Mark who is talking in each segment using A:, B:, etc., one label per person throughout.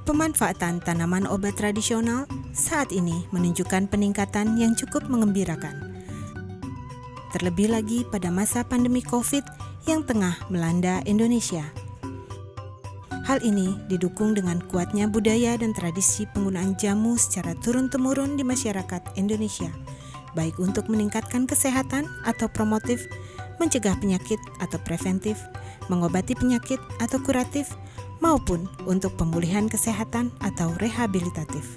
A: Pemanfaatan tanaman obat tradisional saat ini menunjukkan peningkatan yang cukup mengembirakan. Terlebih lagi pada masa pandemi COVID yang tengah melanda Indonesia. Hal ini didukung dengan kuatnya budaya dan tradisi penggunaan jamu secara turun-temurun di masyarakat Indonesia, baik untuk meningkatkan kesehatan atau promotif, mencegah penyakit atau preventif, mengobati penyakit atau kuratif, maupun untuk pemulihan kesehatan atau rehabilitatif.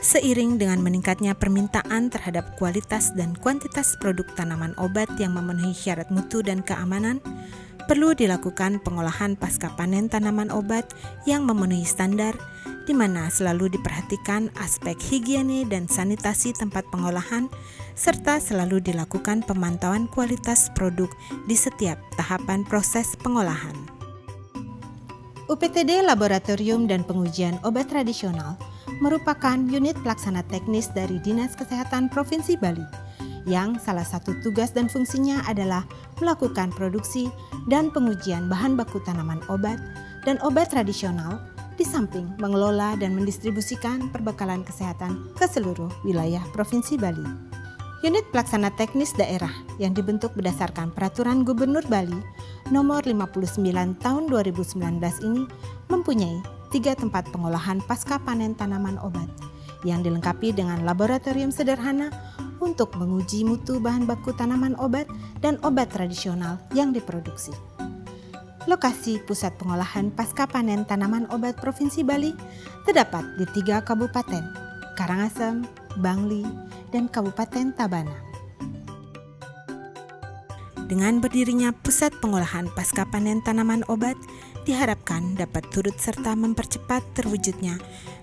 A: Seiring dengan meningkatnya permintaan terhadap kualitas dan kuantitas produk tanaman obat yang memenuhi syarat mutu dan keamanan, perlu dilakukan pengolahan pasca panen tanaman obat yang memenuhi standar, di mana selalu diperhatikan aspek higiene dan sanitasi tempat pengolahan, serta selalu dilakukan pemantauan kualitas produk di setiap tahapan proses pengolahan. UPTD Laboratorium dan Pengujian Obat Tradisional merupakan unit pelaksana teknis dari Dinas Kesehatan Provinsi Bali, yang salah satu tugas dan fungsinya adalah melakukan produksi dan pengujian bahan baku tanaman obat dan obat tradisional, di samping mengelola dan mendistribusikan perbekalan kesehatan ke seluruh wilayah Provinsi Bali. Unit pelaksana teknis daerah yang dibentuk berdasarkan Peraturan Gubernur Bali Nomor 59 Tahun 2019 ini mempunyai 3 tempat pengolahan pasca panen tanaman obat yang dilengkapi dengan laboratorium sederhana untuk menguji mutu bahan baku tanaman obat dan obat tradisional yang diproduksi. Lokasi pusat pengolahan pasca panen tanaman obat Provinsi Bali terdapat di 3 kabupaten, Karangasem, Bangli, dan Kabupaten Tabanan. Dengan berdirinya pusat pengolahan pasca panen tanaman obat, diharapkan dapat turut serta mempercepat terwujudnya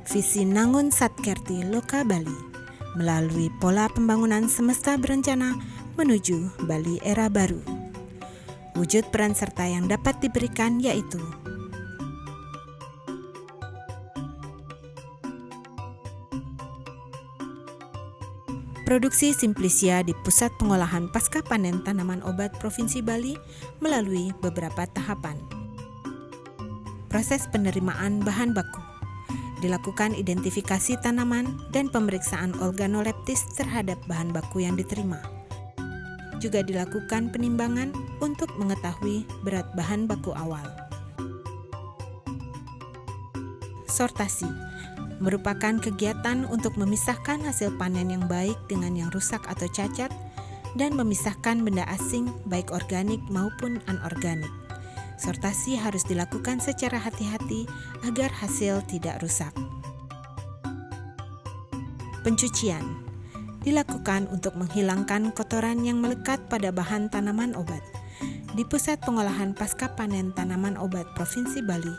A: visi Nangun Satkerti Loka Bali melalui pola pembangunan semesta berencana menuju Bali era baru. Wujud peran serta yang dapat diberikan yaitu produksi Simplicia di Pusat Pengolahan Pasca Panen Tanaman Obat Provinsi Bali melalui beberapa tahapan. Proses penerimaan bahan baku. Dilakukan identifikasi tanaman dan pemeriksaan organoleptis terhadap bahan baku yang diterima. Juga dilakukan penimbangan untuk mengetahui berat bahan baku awal. Sortasi merupakan kegiatan untuk memisahkan hasil panen yang baik dengan yang rusak atau cacat dan memisahkan benda asing baik organik maupun anorganik. Sortasi harus dilakukan secara hati-hati agar hasil tidak rusak. Pencucian dilakukan untuk menghilangkan kotoran yang melekat pada bahan tanaman obat. Di Pusat Pengolahan Pasca Panen Tanaman Obat Provinsi Bali,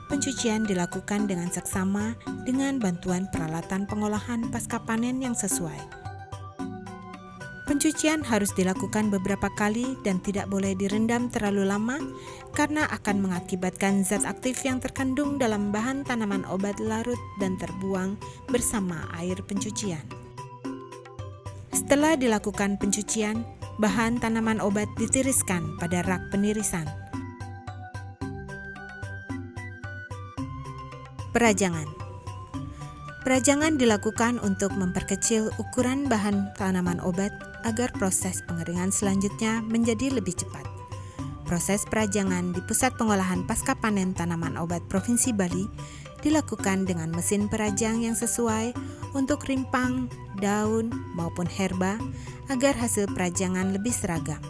A: pencucian dilakukan dengan seksama dengan bantuan peralatan pengolahan pasca panen yang sesuai. Pencucian harus dilakukan beberapa kali dan tidak boleh direndam terlalu lama karena akan mengakibatkan zat aktif yang terkandung dalam bahan tanaman obat larut dan terbuang bersama air pencucian. Setelah dilakukan pencucian, bahan tanaman obat ditiriskan pada rak penirisan. Perajangan. Perajangan dilakukan untuk memperkecil ukuran bahan tanaman obat agar proses pengeringan selanjutnya menjadi lebih cepat. Proses perajangan di Pusat Pengolahan Pasca Panen Tanaman Obat Provinsi Bali dilakukan dengan mesin perajang yang sesuai untuk rimpang, daun, maupun herba agar hasil perajangan lebih seragam.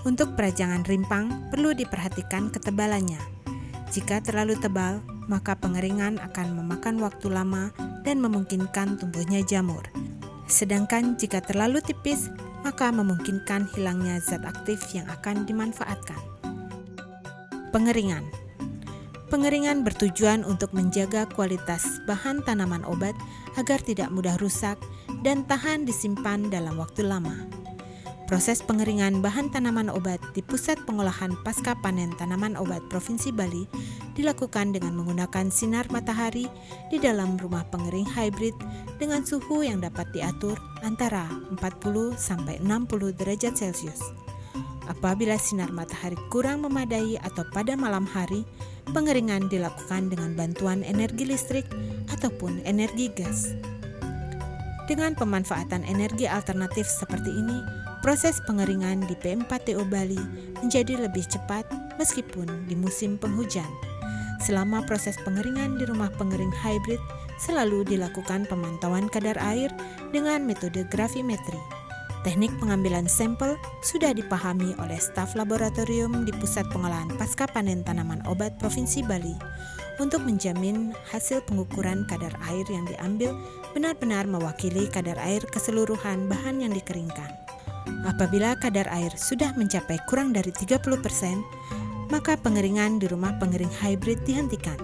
A: Untuk perajangan rimpang perlu diperhatikan ketebalannya. Jika terlalu tebal, maka pengeringan akan memakan waktu lama dan memungkinkan tumbuhnya jamur. Sedangkan jika terlalu tipis, maka memungkinkan hilangnya zat aktif yang akan dimanfaatkan. Pengeringan. Pengeringan bertujuan untuk menjaga kualitas bahan tanaman obat agar tidak mudah rusak dan tahan disimpan dalam waktu lama. Proses pengeringan bahan tanaman obat di Pusat Pengolahan Pasca Panen Tanaman Obat Provinsi Bali dilakukan dengan menggunakan sinar matahari di dalam rumah pengering hybrid dengan suhu yang dapat diatur antara 40 sampai 60 derajat Celcius. Apabila sinar matahari kurang memadai atau pada malam hari, pengeringan dilakukan dengan bantuan energi listrik ataupun energi gas. Dengan pemanfaatan energi alternatif seperti ini, proses pengeringan di P4TO Bali menjadi lebih cepat meskipun di musim penghujan. Selama proses pengeringan di rumah pengering hybrid, selalu dilakukan pemantauan kadar air dengan metode gravimetri. Teknik pengambilan sampel sudah dipahami oleh staf laboratorium di Pusat Pengolahan Pasca Panen Tanaman Obat Provinsi Bali untuk menjamin hasil pengukuran kadar air yang diambil benar-benar mewakili kadar air keseluruhan bahan yang dikeringkan. Apabila kadar air sudah mencapai kurang dari 30%, maka pengeringan di rumah pengering hybrid dihentikan.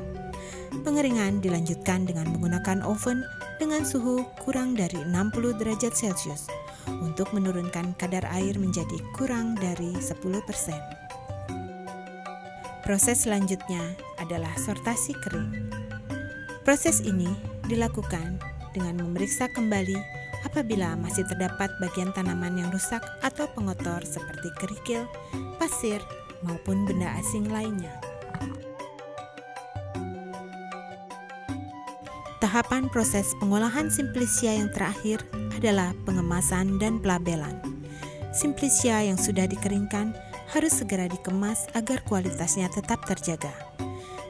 A: Pengeringan dilanjutkan dengan menggunakan oven dengan suhu kurang dari 60 derajat Celcius untuk menurunkan kadar air menjadi kurang dari 10%. Proses selanjutnya adalah sortasi kering. Proses ini dilakukan dengan memeriksa kembali apabila masih terdapat bagian tanaman yang rusak atau pengotor seperti kerikil, pasir, maupun benda asing lainnya. Tahapan proses pengolahan Simplicia yang terakhir adalah pengemasan dan pelabelan. Simplicia yang sudah dikeringkan harus segera dikemas agar kualitasnya tetap terjaga.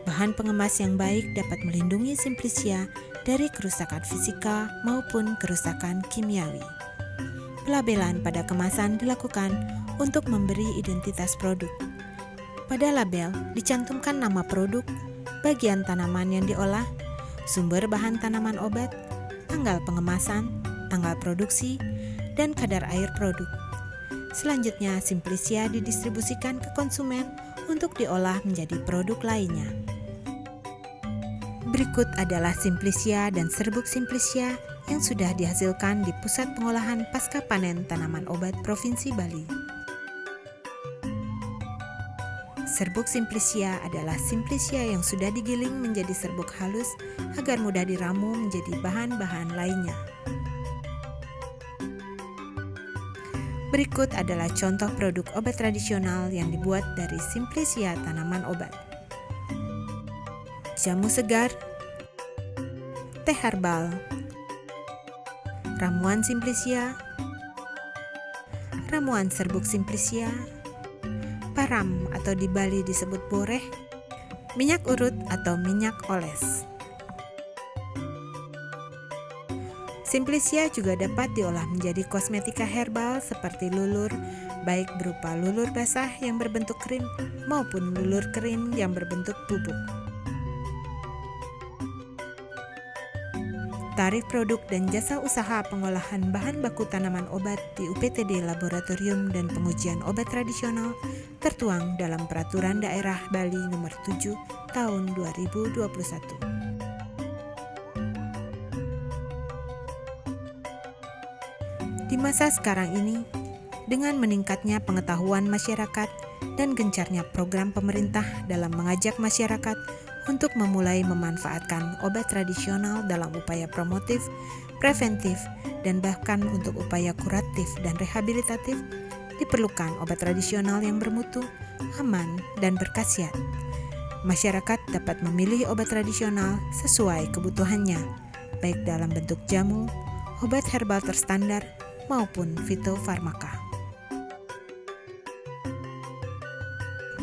A: Bahan pengemas yang baik dapat melindungi Simplicia dari kerusakan fisika maupun kerusakan kimiawi. Pelabelan pada kemasan dilakukan untuk memberi identitas produk. Pada label dicantumkan nama produk, bagian tanaman yang diolah, sumber bahan tanaman obat, tanggal pengemasan, tanggal produksi, dan kadar air produk. Selanjutnya, Simplicia didistribusikan ke konsumen untuk diolah menjadi produk lainnya. Berikut adalah Simplicia dan serbuk Simplicia yang sudah dihasilkan di Pusat Pengolahan Pasca Panen Tanaman Obat Provinsi Bali. Serbuk Simplicia adalah Simplicia yang sudah digiling menjadi serbuk halus agar mudah diramu menjadi bahan-bahan lainnya. Berikut adalah contoh produk obat tradisional yang dibuat dari Simplicia tanaman obat. Jamu segar, teh herbal, ramuan Simplicia, ramuan serbuk Simplicia, param atau di Bali disebut boreh, minyak urut atau minyak oles. Simplicia juga dapat diolah menjadi kosmetika herbal seperti lulur, baik berupa lulur basah yang berbentuk krim maupun lulur kering yang berbentuk bubuk. Tarif produk dan jasa usaha pengolahan bahan baku tanaman obat di UPTD Laboratorium dan Pengujian Obat Tradisional tertuang dalam Peraturan Daerah Bali Nomor 7 Tahun 2021. Di masa sekarang ini, dengan meningkatnya pengetahuan masyarakat dan gencarnya program pemerintah dalam mengajak masyarakat untuk memulai memanfaatkan obat tradisional dalam upaya promotif, preventif, dan bahkan untuk upaya kuratif dan rehabilitatif, diperlukan obat tradisional yang bermutu, aman, dan berkhasiat. Masyarakat dapat memilih obat tradisional sesuai kebutuhannya, baik dalam bentuk jamu, obat herbal terstandar, maupun fitofarmaka.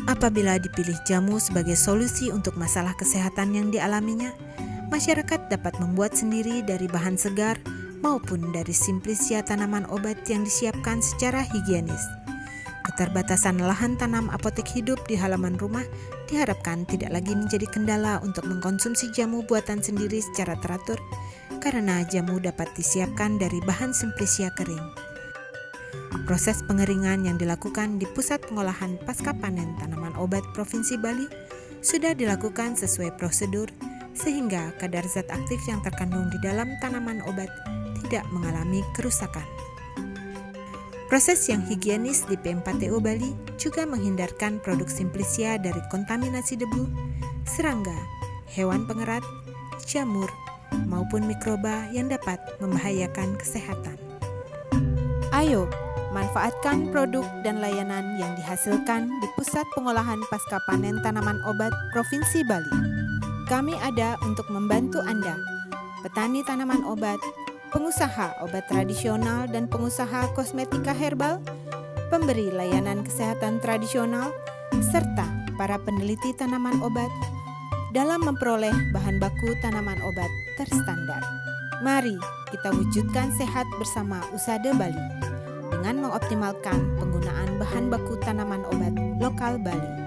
A: Apabila dipilih jamu sebagai solusi untuk masalah kesehatan yang dialaminya, masyarakat dapat membuat sendiri dari bahan segar maupun dari Simplicia tanaman obat yang disiapkan secara higienis. Keterbatasan lahan tanam apotek hidup di halaman rumah diharapkan tidak lagi menjadi kendala untuk mengkonsumsi jamu buatan sendiri secara teratur, karena jamu dapat disiapkan dari bahan Simplicia kering. Proses pengeringan yang dilakukan di Pusat Pengolahan Pasca Panen Tanaman Obat Provinsi Bali sudah dilakukan sesuai prosedur sehingga kadar zat aktif yang terkandung di dalam tanaman obat tidak mengalami kerusakan. Proses yang higienis di P4TO Bali juga menghindarkan produk Simplicia dari kontaminasi debu, serangga, hewan pengerat, jamur, maupun mikroba yang dapat membahayakan kesehatan. Ayo, Manfaatkan produk dan layanan yang dihasilkan di Pusat Pengolahan Pasca Panen Tanaman Obat Provinsi Bali. Kami ada untuk membantu Anda, petani tanaman obat, pengusaha obat tradisional dan pengusaha kosmetika herbal, pemberi layanan kesehatan tradisional, serta para peneliti tanaman obat dalam memperoleh bahan baku tanaman obat terstandar. Mari kita wujudkan sehat bersama USADA Bali dengan mengoptimalkan penggunaan bahan baku tanaman obat lokal Bali.